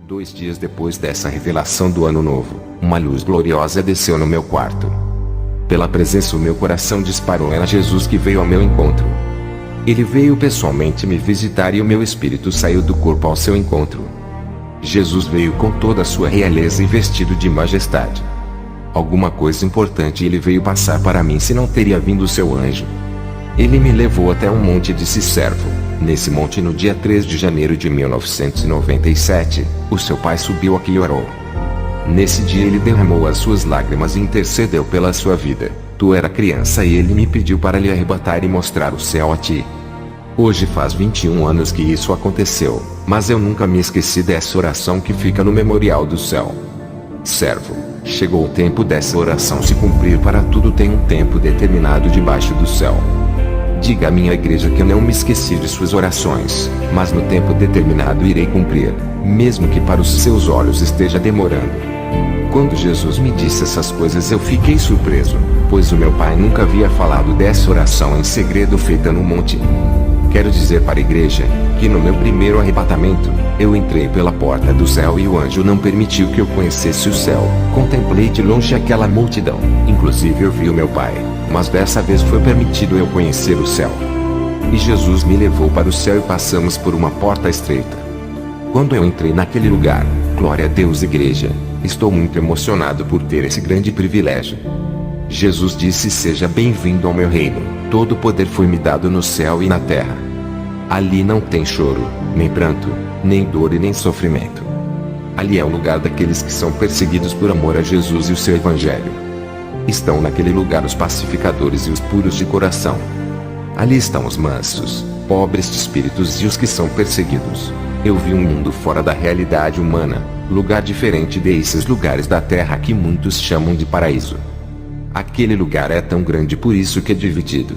2 dias depois dessa revelação do ano novo, uma luz gloriosa desceu no meu quarto. Pela presença o meu coração disparou. Era Jesus que veio ao meu encontro. Ele veio pessoalmente me visitar e o meu espírito saiu do corpo ao seu encontro. Jesus veio com toda a sua realeza e vestido de majestade. Alguma coisa importante ele veio passar para mim, se não teria vindo o seu anjo. Ele me levou até um monte e disse: servo, nesse monte no dia 3 de janeiro de 1997, o seu pai subiu aqui e orou. Nesse dia ele derramou as suas lágrimas e intercedeu pela sua vida. Tu era criança e ele me pediu para lhe arrebatar e mostrar o céu a ti. Hoje faz 21 anos que isso aconteceu, mas eu nunca me esqueci dessa oração que fica no memorial do céu. Servo, chegou o tempo dessa oração se cumprir. Para tudo tem um tempo determinado debaixo do céu. Diga à minha igreja que eu não me esqueci de suas orações, mas no tempo determinado irei cumprir, mesmo que para os seus olhos esteja demorando. Quando Jesus me disse essas coisas eu fiquei surpreso, pois o meu pai nunca havia falado dessa oração em segredo feita no monte. Quero dizer para a igreja, que no meu primeiro arrebatamento, eu entrei pela porta do céu e o anjo não permitiu que eu conhecesse o céu. Contemplei de longe aquela multidão, inclusive eu vi o meu pai, mas dessa vez foi permitido eu conhecer o céu. E Jesus me levou para o céu e passamos por uma porta estreita. Quando eu entrei naquele lugar, glória a Deus igreja, estou muito emocionado por ter esse grande privilégio. Jesus disse: seja bem-vindo ao meu reino, todo o poder foi me dado no céu e na terra. Ali não tem choro, nem pranto, nem dor e nem sofrimento. Ali é o lugar daqueles que são perseguidos por amor a Jesus e o seu evangelho. Estão naquele lugar os pacificadores e os puros de coração. Ali estão os mansos, pobres de espíritos e os que são perseguidos. Eu vi um mundo fora da realidade humana, lugar diferente desses lugares da terra que muitos chamam de paraíso. Aquele lugar é tão grande, por isso que é dividido.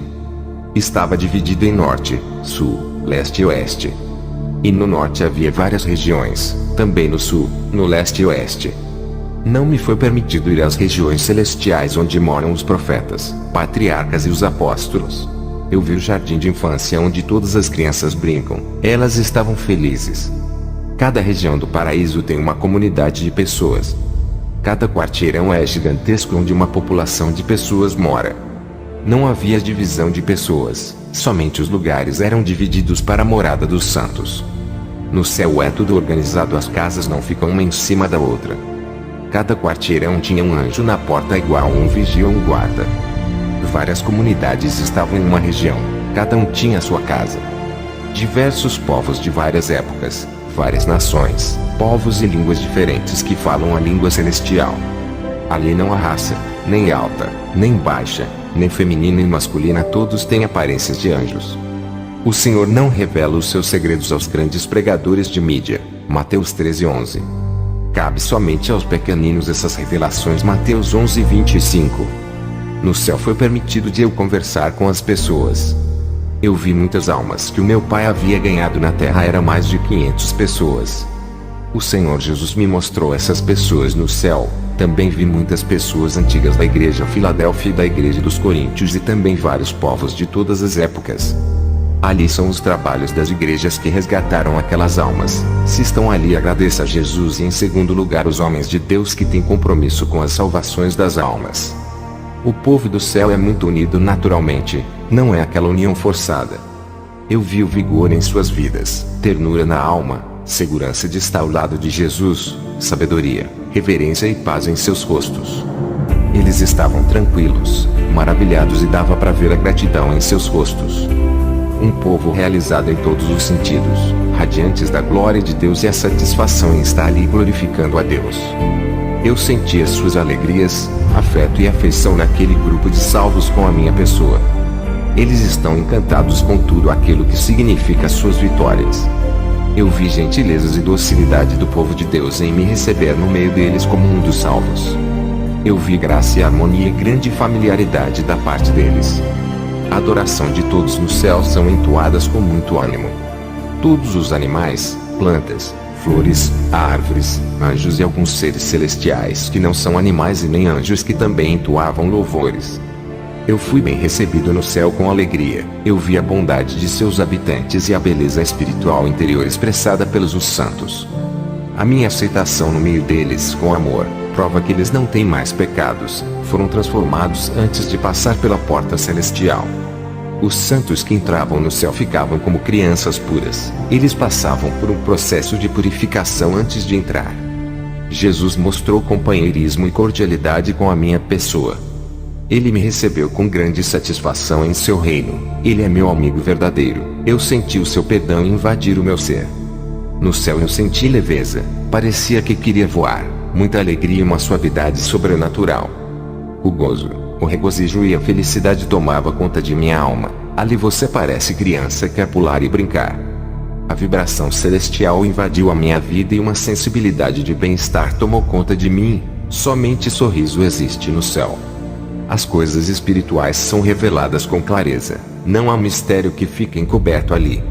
Estava dividido em norte, sul, leste e oeste. E no norte havia várias regiões, também no sul, no leste e oeste. Não me foi permitido ir às regiões celestiais onde moram os profetas, patriarcas e os apóstolos. Eu vi o jardim de infância onde todas as crianças brincam, elas estavam felizes. Cada região do paraíso tem uma comunidade de pessoas. Cada quarteirão é gigantesco onde uma população de pessoas mora. Não havia divisão de pessoas, somente os lugares eram divididos para a morada dos santos. No céu é tudo organizado, as casas não ficam uma em cima da outra. Cada quarteirão tinha um anjo na porta igual um vigia ou um guarda. Várias comunidades estavam em uma região, cada um tinha sua casa. Diversos povos de várias épocas, várias nações, povos e línguas diferentes que falam a língua celestial. Ali não há raça, nem alta, nem baixa, nem feminina e masculina, todos têm aparências de anjos. O Senhor não revela os seus segredos aos grandes pregadores de mídia. Mateus 13:11. Cabe somente aos pequeninos essas revelações. Mateus 11:25. No céu foi permitido de eu conversar com as pessoas. Eu vi muitas almas que o meu pai havia ganhado na terra, era mais de 500 pessoas. O Senhor Jesus me mostrou essas pessoas no céu. Também vi muitas pessoas antigas da igreja Filadélfia e da igreja dos Coríntios e também vários povos de todas as épocas. Ali são os trabalhos das igrejas que resgataram aquelas almas. Se estão ali, agradeça a Jesus. E em segundo lugar, os homens de Deus que têm compromisso com as salvações das almas. O povo do céu é muito unido naturalmente, não é aquela união forçada. Eu vi o vigor em suas vidas, ternura na alma, segurança de estar ao lado de Jesus, sabedoria, reverência e paz em seus rostos. Eles estavam tranquilos, maravilhados e dava para ver a gratidão em seus rostos. Um povo realizado em todos os sentidos, radiantes da glória de Deus e a satisfação em estar ali glorificando a Deus. Eu sentia suas alegrias, afeto e afeição naquele grupo de salvos com a minha pessoa. Eles estão encantados com tudo aquilo que significa suas vitórias. Eu vi gentilezas e docilidade do povo de Deus em me receber no meio deles como um dos salvos. Eu vi graça e harmonia e grande familiaridade da parte deles. A adoração de todos no céu são entoadas com muito ânimo. Todos os animais, plantas, flores, árvores, anjos e alguns seres celestiais que não são animais e nem anjos que também entoavam louvores. Eu fui bem recebido no céu com alegria. Eu vi a bondade de seus habitantes e a beleza espiritual interior expressada pelos os santos. A minha aceitação no meio deles com amor, prova que eles não têm mais pecados, foram transformados antes de passar pela porta celestial. Os santos que entravam no céu ficavam como crianças puras. Eles passavam por um processo de purificação antes de entrar. Jesus mostrou companheirismo e cordialidade com a minha pessoa. Ele me recebeu com grande satisfação em seu reino. Ele é meu amigo verdadeiro. Eu senti o seu perdão invadir o meu ser. No céu eu senti leveza, parecia que queria voar, muita alegria e uma suavidade sobrenatural. O gozo, o regozijo e a felicidade tomava conta de minha alma. Ali você parece criança, quer pular e brincar. A vibração celestial invadiu a minha vida e uma sensibilidade de bem-estar tomou conta de mim. Somente sorriso existe no céu. As coisas espirituais são reveladas com clareza. Não há mistério que fique encoberto ali.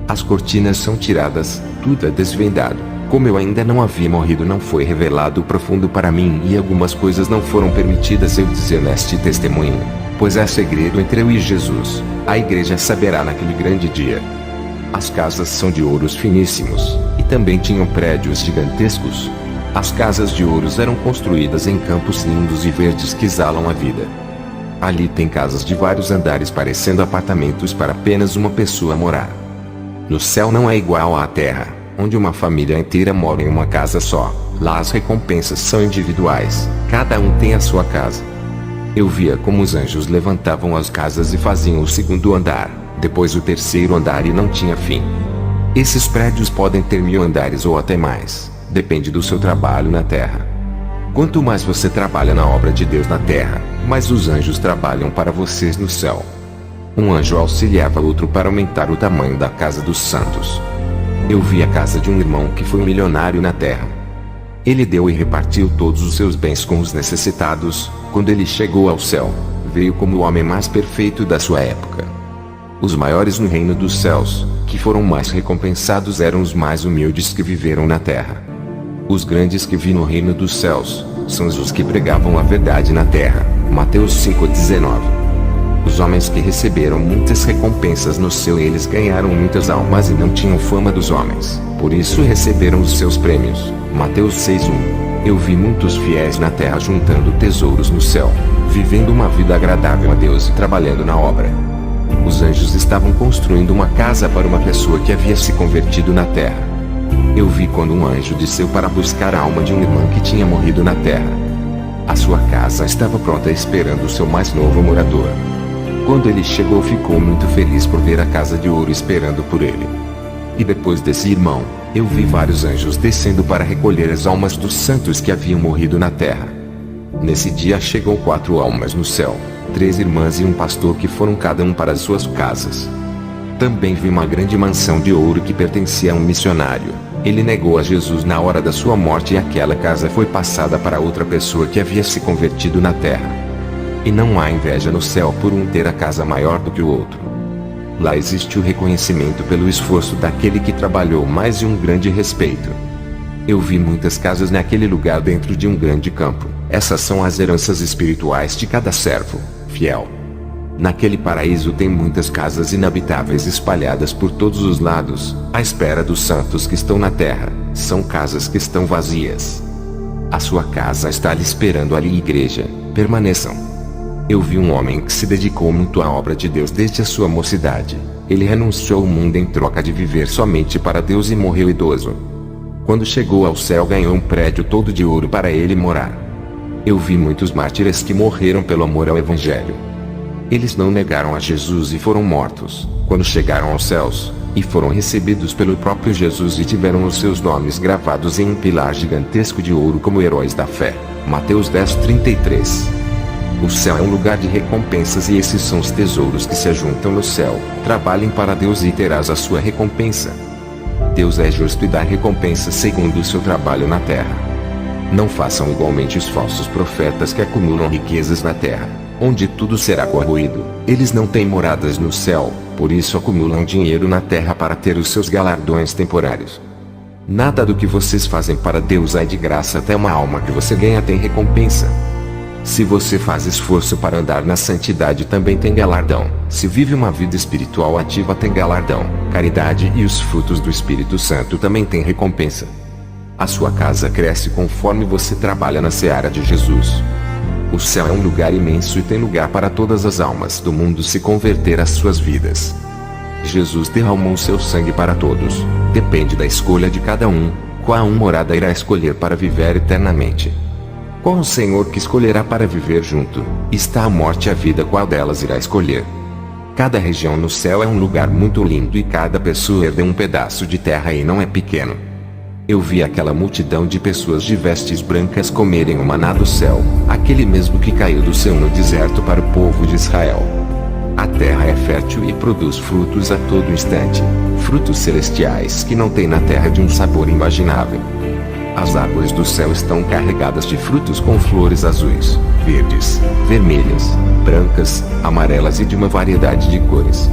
As cortinas são tiradas, tudo é desvendado. Como eu ainda não havia morrido, não foi revelado o profundo para mim e algumas coisas não foram permitidas eu dizer neste testemunho, pois é segredo entre eu e Jesus. A igreja saberá naquele grande dia. As casas são de ouros finíssimos, e também tinham prédios gigantescos. As casas de ouros eram construídas em campos lindos e verdes que exalam a vida. Ali tem casas de vários andares parecendo apartamentos para apenas uma pessoa morar. No céu não é igual à terra, onde uma família inteira mora em uma casa só. Lá as recompensas são individuais, cada um tem a sua casa. Eu via como os anjos levantavam as casas e faziam o segundo andar, depois o terceiro andar e não tinha fim. Esses prédios podem ter 1000 andares ou até mais, depende do seu trabalho na terra. Quanto mais você trabalha na obra de Deus na terra, mais os anjos trabalham para vocês no céu. Um anjo auxiliava outro para aumentar o tamanho da casa dos santos. Eu vi a casa de um irmão que foi um milionário na terra. Ele deu e repartiu todos os seus bens com os necessitados. Quando ele chegou ao céu, veio como o homem mais perfeito da sua época. Os maiores no reino dos céus, que foram mais recompensados, eram os mais humildes que viveram na terra. Os grandes que vi no reino dos céus, são os que pregavam a verdade na terra. Mateus 5,19. Os homens que receberam muitas recompensas no céu, eles ganharam muitas almas e não tinham fama dos homens, por isso receberam os seus prêmios. Mateus 6,1. Eu vi muitos fiéis na terra juntando tesouros no céu, vivendo uma vida agradável a Deus e trabalhando na obra. Os anjos estavam construindo uma casa para uma pessoa que havia se convertido na terra. Eu vi quando um anjo desceu para buscar a alma de um irmão que tinha morrido na terra. A sua casa estava pronta esperando o seu mais novo morador. Quando ele chegou, ficou muito feliz por ver a casa de ouro esperando por ele. E depois desse irmão, eu vi vários anjos descendo para recolher as almas dos santos que haviam morrido na terra. Nesse dia chegam 4 almas no céu, 3 irmãs e um pastor que foram cada um para as suas casas. Também vi uma grande mansão de ouro que pertencia a um missionário. Ele negou a Jesus na hora da sua morte e aquela casa foi passada para outra pessoa que havia se convertido na terra. E não há inveja no céu por um ter a casa maior do que o outro. Lá existe o reconhecimento pelo esforço daquele que trabalhou mais e um grande respeito. Eu vi muitas casas naquele lugar dentro de um grande campo. Essas são as heranças espirituais de cada servo fiel. Naquele paraíso tem muitas casas inabitáveis espalhadas por todos os lados, à espera dos santos que estão na terra. São casas que estão vazias. A sua casa está lhe esperando ali, igreja. Permaneçam. Eu vi um homem que se dedicou muito à obra de Deus desde a sua mocidade. Ele renunciou ao mundo em troca de viver somente para Deus e morreu idoso. Quando chegou ao céu, ganhou um prédio todo de ouro para ele morar. Eu vi muitos mártires que morreram pelo amor ao Evangelho. Eles não negaram a Jesus e foram mortos, quando chegaram aos céus, e foram recebidos pelo próprio Jesus e tiveram os seus nomes gravados em um pilar gigantesco de ouro como heróis da fé. Mateus 10:33. O céu é um lugar de recompensas e esses são os tesouros que se ajuntam no céu. Trabalhem para Deus e terás a sua recompensa. Deus é justo e dá recompensa segundo o seu trabalho na terra. Não façam igualmente os falsos profetas que acumulam riquezas na terra, onde tudo será corroído. Eles não têm moradas no céu, por isso acumulam dinheiro na terra para ter os seus galardões temporários. Nada do que vocês fazem para Deus é de graça, até uma alma que você ganha tem recompensa. Se você faz esforço para andar na santidade, também tem galardão. Se vive uma vida espiritual ativa, tem galardão. Caridade e os frutos do Espírito Santo também têm recompensa. A sua casa cresce conforme você trabalha na seara de Jesus. O céu é um lugar imenso e tem lugar para todas as almas do mundo se converter às suas vidas. Jesus derramou seu sangue para todos. Depende da escolha de cada um, qual morada irá escolher para viver eternamente. Qual o Senhor que escolherá para viver junto? Está a morte e a vida, qual delas irá escolher? Cada região no céu é um lugar muito lindo e cada pessoa herda um pedaço de terra e não é pequeno. Eu vi aquela multidão de pessoas de vestes brancas comerem o maná do céu, aquele mesmo que caiu do céu no deserto para o povo de Israel. A terra é fértil e produz frutos a todo instante, frutos celestiais que não tem na terra de um sabor imaginável. As árvores do céu estão carregadas de frutos com flores azuis, verdes, vermelhas, brancas, amarelas e de uma variedade de cores.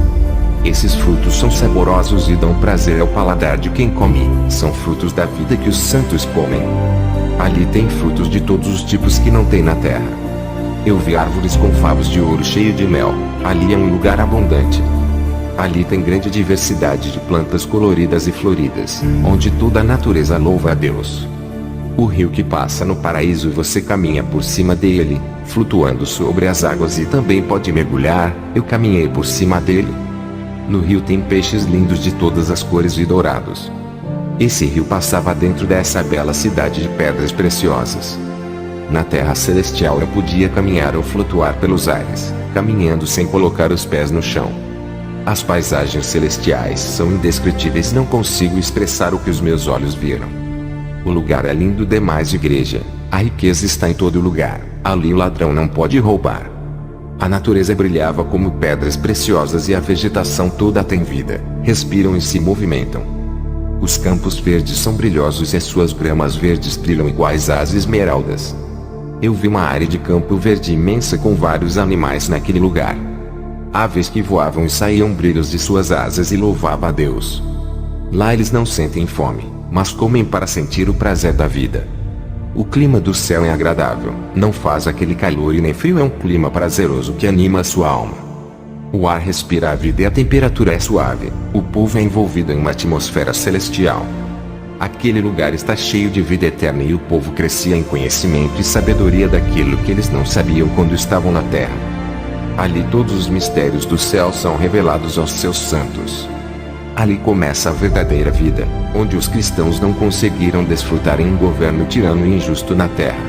Esses frutos são saborosos e dão prazer ao paladar de quem come. São frutos da vida que os santos comem. Ali tem frutos de todos os tipos que não tem na terra. Eu vi árvores com favos de ouro cheio de mel. Ali é um lugar abundante. Ali tem grande diversidade de plantas coloridas e floridas, onde toda a natureza louva a Deus. O rio que passa no paraíso, você caminha por cima dele, flutuando sobre as águas e também pode mergulhar. Eu caminhei por cima dele. No rio tem peixes lindos de todas as cores e dourados. Esse rio passava dentro dessa bela cidade de pedras preciosas. Na terra celestial eu podia caminhar ou flutuar pelos ares, caminhando sem colocar os pés no chão. As paisagens celestiais são indescritíveis, não consigo expressar o que os meus olhos viram. O lugar é lindo demais, igreja. A riqueza está em todo lugar. Ali o ladrão não pode roubar. A natureza brilhava como pedras preciosas e a vegetação toda tem vida, respiram e se movimentam. Os campos verdes são brilhosos e as suas gramas verdes brilham iguais às esmeraldas. Eu vi uma área de campo verde imensa com vários animais naquele lugar. Aves que voavam e saíam brilhos de suas asas e louvavam a Deus. Lá eles não sentem fome, mas comem para sentir o prazer da vida. O clima do céu é agradável, não faz aquele calor e nem frio, é um clima prazeroso que anima a sua alma. O ar respira a vida e a temperatura é suave, o povo é envolvido em uma atmosfera celestial. Aquele lugar está cheio de vida eterna e o povo crescia em conhecimento e sabedoria daquilo que eles não sabiam quando estavam na terra. Ali todos os mistérios do céu são revelados aos seus santos. Ali começa a verdadeira vida, onde os cristãos não conseguiram desfrutar em um governo tirano e injusto na terra.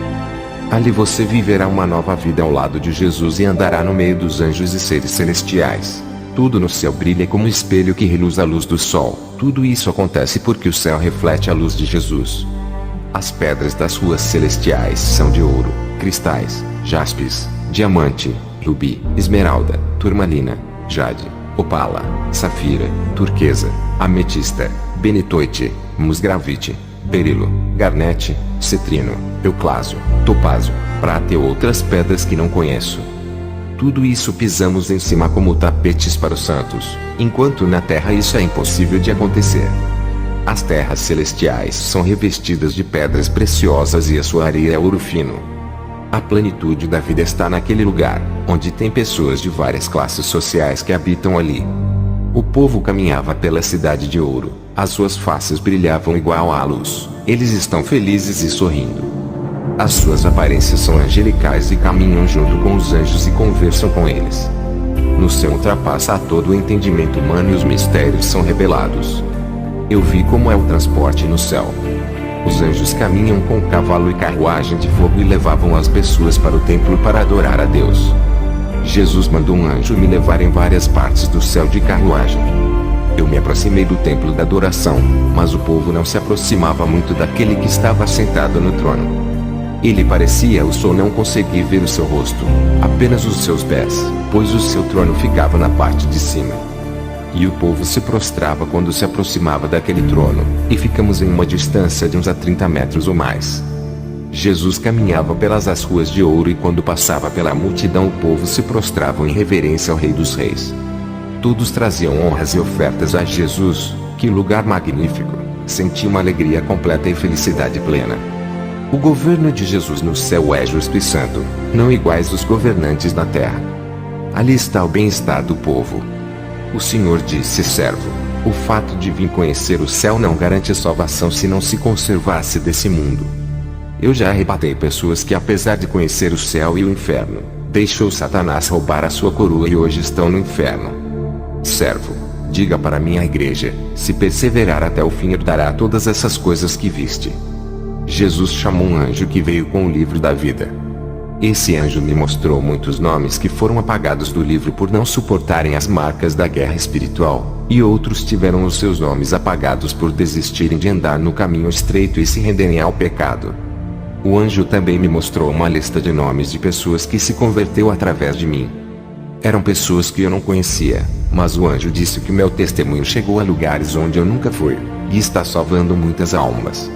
Ali você viverá uma nova vida ao lado de Jesus e andará no meio dos anjos e seres celestiais. Tudo no céu brilha como espelho que reluz a luz do sol. Tudo isso acontece porque o céu reflete a luz de Jesus. As pedras das ruas celestiais são de ouro, cristais, jaspis, diamante, rubi, esmeralda, turmalina, jade, opala, safira, turquesa, ametista, benitoite, musgravite, berilo, garnete, cetrino, euclásio, topázio, prata e outras pedras que não conheço. Tudo isso pisamos em cima como tapetes para os santos, enquanto na terra isso é impossível de acontecer. As terras celestiais são revestidas de pedras preciosas e a sua areia é ouro fino. A plenitude da vida está naquele lugar, onde tem pessoas de várias classes sociais que habitam ali. O povo caminhava pela cidade de ouro, as suas faces brilhavam igual à luz, eles estão felizes e sorrindo. As suas aparências são angelicais e caminham junto com os anjos e conversam com eles. No céu ultrapassa a todo o entendimento humano e os mistérios são revelados. Eu vi como é o transporte no céu. Os anjos caminham com cavalo e carruagem de fogo e levavam as pessoas para o templo para adorar a Deus. Jesus mandou um anjo me levar em várias partes do céu de carruagem. Eu me aproximei do templo da adoração, mas o povo não se aproximava muito daquele que estava sentado no trono. Ele parecia o sol, não consegui ver o seu rosto, apenas os seus pés, pois o seu trono ficava na parte de cima. E o povo se prostrava quando se aproximava daquele trono, e ficamos em uma distância de uns 30 metros ou mais. Jesus caminhava pelas as ruas de ouro e quando passava pela multidão o povo se prostrava em reverência ao Rei dos Reis. Todos traziam honras e ofertas a Jesus. Que lugar magnífico! Senti uma alegria completa e felicidade plena. O governo de Jesus no céu é justo e santo, não iguais os governantes na terra. Ali está o bem-estar do povo. O Senhor disse: servo, O fato de vir conhecer o céu não garante salvação se não se conservar-se desse mundo. Eu já arrebatei pessoas que, apesar de conhecer o céu e o inferno, deixou Satanás roubar a sua coroa e hoje estão no inferno. Servo, diga para minha igreja, se perseverar até o fim herdará todas essas coisas que viste. Jesus chamou um anjo que veio com o livro da vida. Esse anjo me mostrou muitos nomes que foram apagados do livro por não suportarem as marcas da guerra espiritual, e outros tiveram os seus nomes apagados por desistirem de andar no caminho estreito e se renderem ao pecado. O anjo também me mostrou uma lista de nomes de pessoas que se converteu através de mim. Eram pessoas que eu não conhecia, mas o anjo disse que meu testemunho chegou a lugares onde eu nunca fui, e está salvando muitas almas.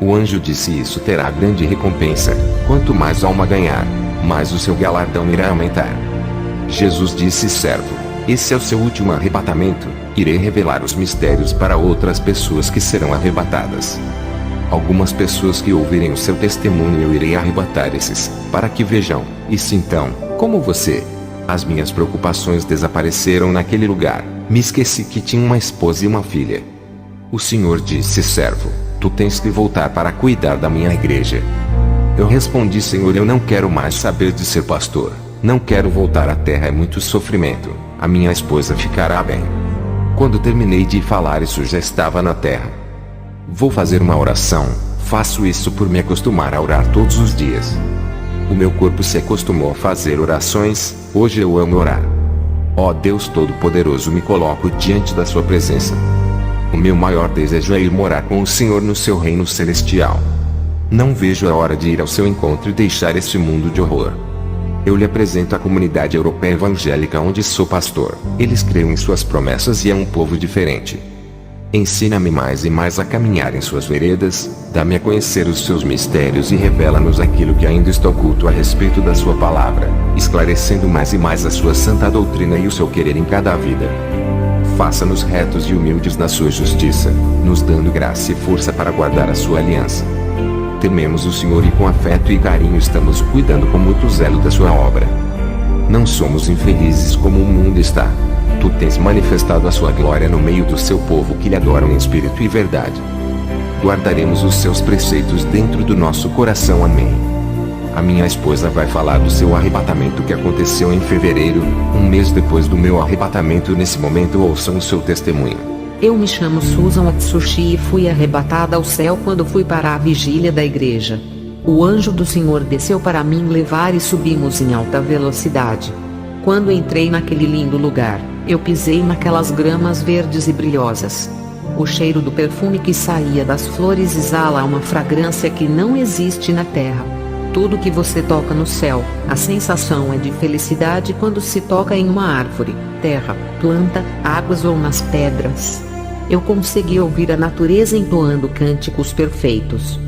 O anjo disse isso terá grande recompensa, quanto mais alma ganhar, mais o seu galardão irá aumentar. Jesus disse: servo, esse é o seu último arrebatamento, irei revelar os mistérios para outras pessoas que serão arrebatadas. Algumas pessoas que ouvirem o seu testemunho eu irei arrebatar esses, para que vejam, e sintam, como você. As minhas preocupações desapareceram naquele lugar, me esqueci que tinha uma esposa e uma filha. O Senhor disse: servo, tu tens que voltar para cuidar da minha igreja. Eu respondi: Senhor, eu não quero mais saber de ser pastor, não quero voltar à terra, é muito sofrimento, a minha esposa ficará bem. Quando terminei de falar isso já estava na terra. Vou fazer uma oração, faço isso por me acostumar a orar todos os dias. O meu corpo se acostumou a fazer orações, hoje eu amo orar. Ó Deus Todo-Poderoso, me coloco diante da sua presença. O meu maior desejo é ir morar com o Senhor no seu reino celestial. Não vejo a hora de ir ao seu encontro e deixar este mundo de horror. Eu lhe apresento a comunidade europeia evangélica onde sou pastor. Eles creem em suas promessas e é um povo diferente. Ensina-me mais e mais a caminhar em suas veredas, dá-me a conhecer os seus mistérios e revela-nos aquilo que ainda está oculto a respeito da sua palavra, esclarecendo mais e mais a sua santa doutrina e o seu querer em cada vida. Faça-nos retos e humildes na sua justiça, nos dando graça e força para guardar a sua aliança. Tememos o Senhor e com afeto e carinho estamos cuidando com muito zelo da sua obra. Não somos infelizes como o mundo está. Tu tens manifestado a sua glória no meio do seu povo que lhe adoram em espírito e verdade. Guardaremos os seus preceitos dentro do nosso coração. Amém. A minha esposa vai falar do seu arrebatamento que aconteceu em fevereiro, um mês depois do meu arrebatamento. Nesse momento ouçam o seu testemunho. Eu me chamo Susan Atsushi e fui arrebatada ao céu quando fui para a vigília da igreja. O anjo do Senhor desceu para me levar e subimos em alta velocidade. Quando entrei naquele lindo lugar, eu pisei naquelas gramas verdes e brilhosas. O cheiro do perfume que saía das flores exala uma fragrância que não existe na terra. Tudo que você toca no céu, a sensação é de felicidade quando se toca em uma árvore, terra, planta, águas ou nas pedras. Eu consegui ouvir a natureza entoando cânticos perfeitos.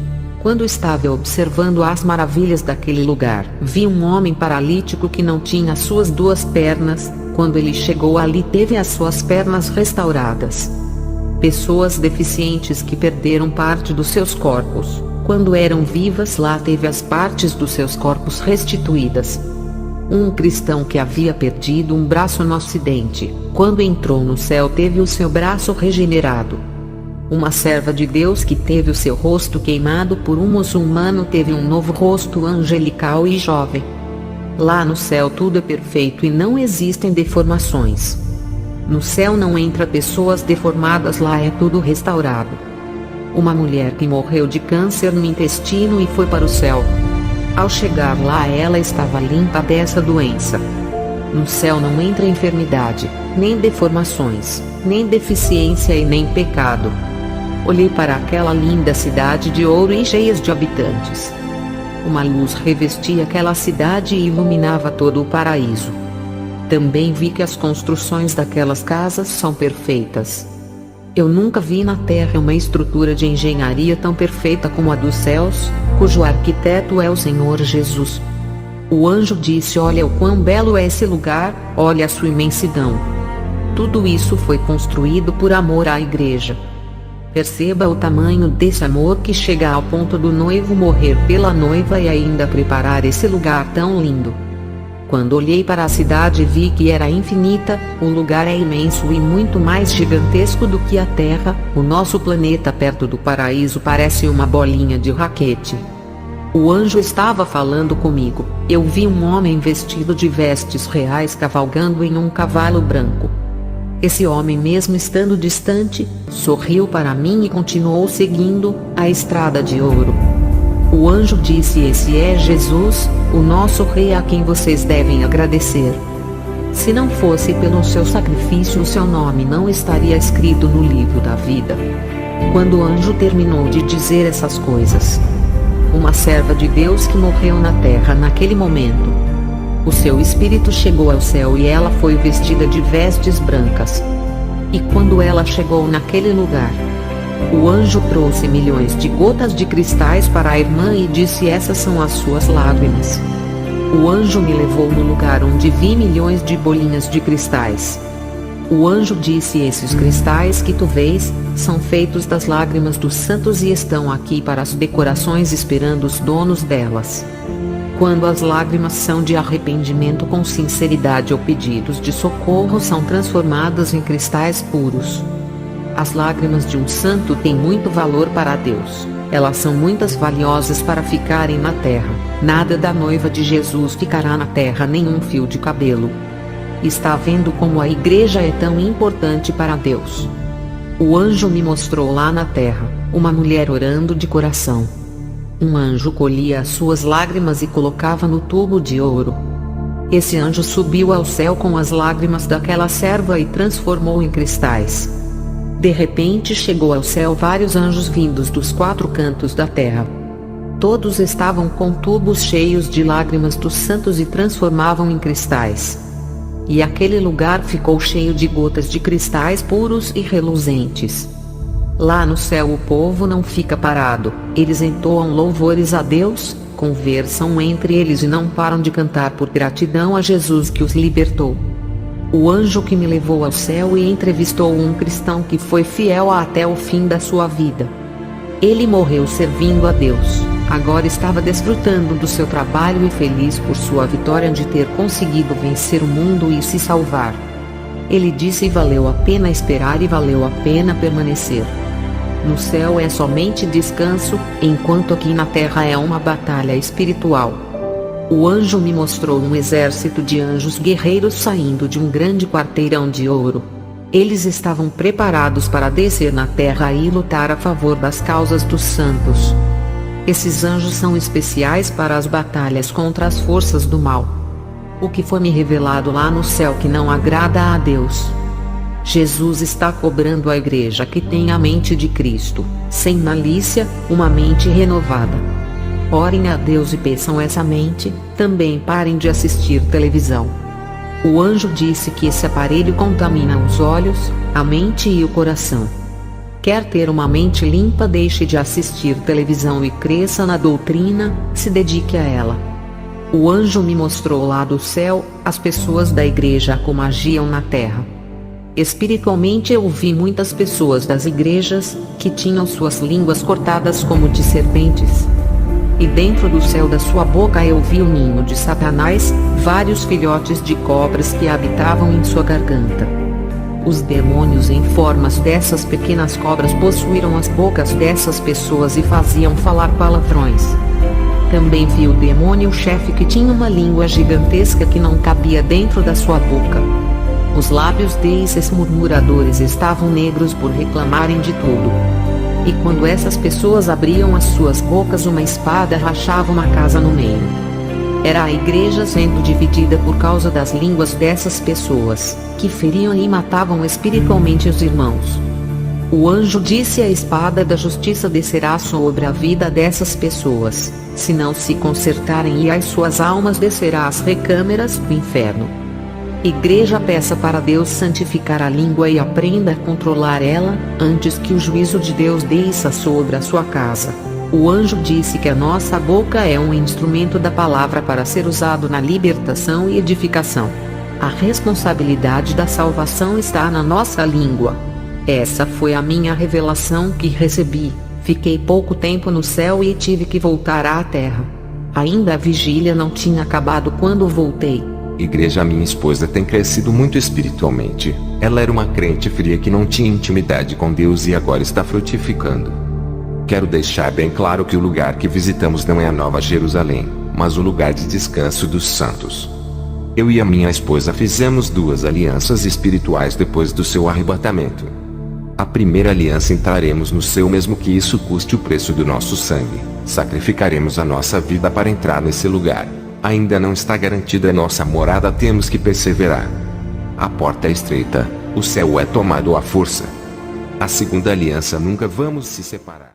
Quando estava observando as maravilhas daquele lugar, vi um homem paralítico que não tinha suas duas pernas. Quando ele chegou ali, teve as suas pernas restauradas. Pessoas deficientes que perderam parte dos seus corpos, quando eram vivas lá, teve as partes dos seus corpos restituídas. Um cristão que havia perdido um braço no acidente, quando entrou no céu, teve o seu braço regenerado. Uma serva de Deus que teve o seu rosto queimado por um muçulmano teve um novo rosto angelical e jovem. Lá no céu tudo é perfeito e não existem deformações. No céu não entra pessoas deformadas, lá é tudo restaurado. Uma mulher que morreu de câncer no intestino e foi para o céu. Ao chegar lá, ela estava limpa dessa doença. No céu não entra enfermidade, nem deformações, nem deficiência e nem pecado. Olhei para aquela linda cidade de ouro e cheias de habitantes. Uma luz revestia aquela cidade e iluminava todo o paraíso. Também vi que as construções daquelas casas são perfeitas. Eu nunca vi na terra uma estrutura de engenharia tão perfeita como a dos céus, cujo arquiteto é o Senhor Jesus. O anjo disse: olha o quão belo é esse lugar, olha a sua imensidão. Tudo isso foi construído por amor à igreja. Perceba o tamanho desse amor que chega ao ponto do noivo morrer pela noiva e ainda preparar esse lugar tão lindo. Quando olhei para a cidade e vi que era infinita, o lugar é imenso e muito mais gigantesco do que a Terra. O nosso planeta perto do paraíso parece uma bolinha de raquete. O anjo estava falando comigo. Eu vi um homem vestido de vestes reais cavalgando em um cavalo branco. Esse homem, mesmo estando distante, sorriu para mim e continuou seguindo a estrada de ouro. O anjo disse: esse é Jesus, o nosso rei, a quem vocês devem agradecer. Se não fosse pelo seu sacrifício, o seu nome não estaria escrito no livro da vida. Quando o anjo terminou de dizer essas coisas, uma serva de Deus que morreu na terra naquele momento, o seu espírito chegou ao céu e ela foi vestida de vestes brancas. E quando ela chegou naquele lugar, o anjo trouxe milhões de gotas de cristais para a irmã e disse: essas são as suas lágrimas. O anjo me levou no lugar onde vi milhões de bolinhas de cristais. O anjo disse: esses cristais que tu vês, são feitos das lágrimas dos santos e estão aqui para as decorações esperando os donos delas. Quando as lágrimas são de arrependimento com sinceridade ou pedidos de socorro, são transformadas em cristais puros. As lágrimas de um santo têm muito valor para Deus. Elas são muito valiosas para ficarem na terra. Nada da noiva de Jesus ficará na terra, nenhum fio de cabelo. Está vendo como a igreja é tão importante para Deus? O anjo me mostrou lá na terra uma mulher orando de coração. Um anjo colhia as suas lágrimas e colocava no tubo de ouro. Esse anjo subiu ao céu com as lágrimas daquela serva e transformou em cristais. De repente chegou ao céu vários anjos vindos dos 4 cantos da terra. Todos estavam com tubos cheios de lágrimas dos santos e transformavam em cristais. E aquele lugar ficou cheio de gotas de cristais puros e reluzentes. Lá no céu o povo não fica parado, eles entoam louvores a Deus, conversam entre eles e não param de cantar por gratidão a Jesus que os libertou. O anjo que me levou ao céu e entrevistou um cristão que foi fiel até o fim da sua vida. Ele morreu servindo a Deus, agora estava desfrutando do seu trabalho e feliz por sua vitória de ter conseguido vencer o mundo e se salvar. Ele disse: valeu a pena esperar e valeu a pena permanecer. No céu é somente descanso, enquanto aqui na terra é uma batalha espiritual. O anjo me mostrou um exército de anjos guerreiros saindo de um grande quarteirão de ouro. Eles estavam preparados para descer na terra e lutar a favor das causas dos santos. Esses anjos são especiais para as batalhas contra as forças do mal. O que foi me revelado lá no céu que não agrada a Deus? Jesus está cobrando a igreja que tem a mente de Cristo, sem malícia, uma mente renovada. Orem a Deus e peçam essa mente. Também parem de assistir televisão. O anjo disse que esse aparelho contamina os olhos, a mente e o coração. Quer ter uma mente limpa? Deixe de assistir televisão e cresça na doutrina, se dedique a ela. O anjo me mostrou lá do céu as pessoas da igreja como agiam na terra. Espiritualmente eu vi muitas pessoas das igrejas que tinham suas línguas cortadas como de serpentes. E dentro do céu da sua boca eu vi o ninho de Satanás, vários filhotes de cobras que habitavam em sua garganta. Os demônios em formas dessas pequenas cobras possuíram as bocas dessas pessoas e faziam falar palavrões. Também vi o demônio-chefe que tinha uma língua gigantesca que não cabia dentro da sua boca. Os lábios desses murmuradores estavam negros por reclamarem de tudo. E quando essas pessoas abriam as suas bocas, uma espada rachava uma casa no meio. Era a igreja sendo dividida por causa das línguas dessas pessoas, que feriam e matavam espiritualmente os irmãos. O anjo disse: a espada da justiça descerá sobre a vida dessas pessoas, se não se consertarem, e as suas almas descerá às recâmeras do inferno. Igreja, peça para Deus santificar a língua e aprenda a controlar ela, antes que o juízo de Deus desça sobre a sua casa. O anjo disse que a nossa boca é um instrumento da palavra para ser usado na libertação e edificação. A responsabilidade da salvação está na nossa língua. Essa foi a minha revelação que recebi. Fiquei pouco tempo no céu e tive que voltar à terra. Ainda a vigília não tinha acabado quando voltei. Igreja, minha esposa tem crescido muito espiritualmente. Ela era uma crente fria que não tinha intimidade com Deus e agora está frutificando. Quero deixar bem claro que o lugar que visitamos não é a Nova Jerusalém, mas o lugar de descanso dos santos. Eu e a minha esposa fizemos 2 alianças espirituais depois do seu arrebatamento. A primeira aliança: entraremos no céu mesmo que isso custe o preço do nosso sangue. Sacrificaremos a nossa vida para entrar nesse lugar. Ainda não está garantida a nossa morada, temos que perseverar. A porta é estreita, o céu é tomado à força. A segunda aliança: nunca vamos se separar.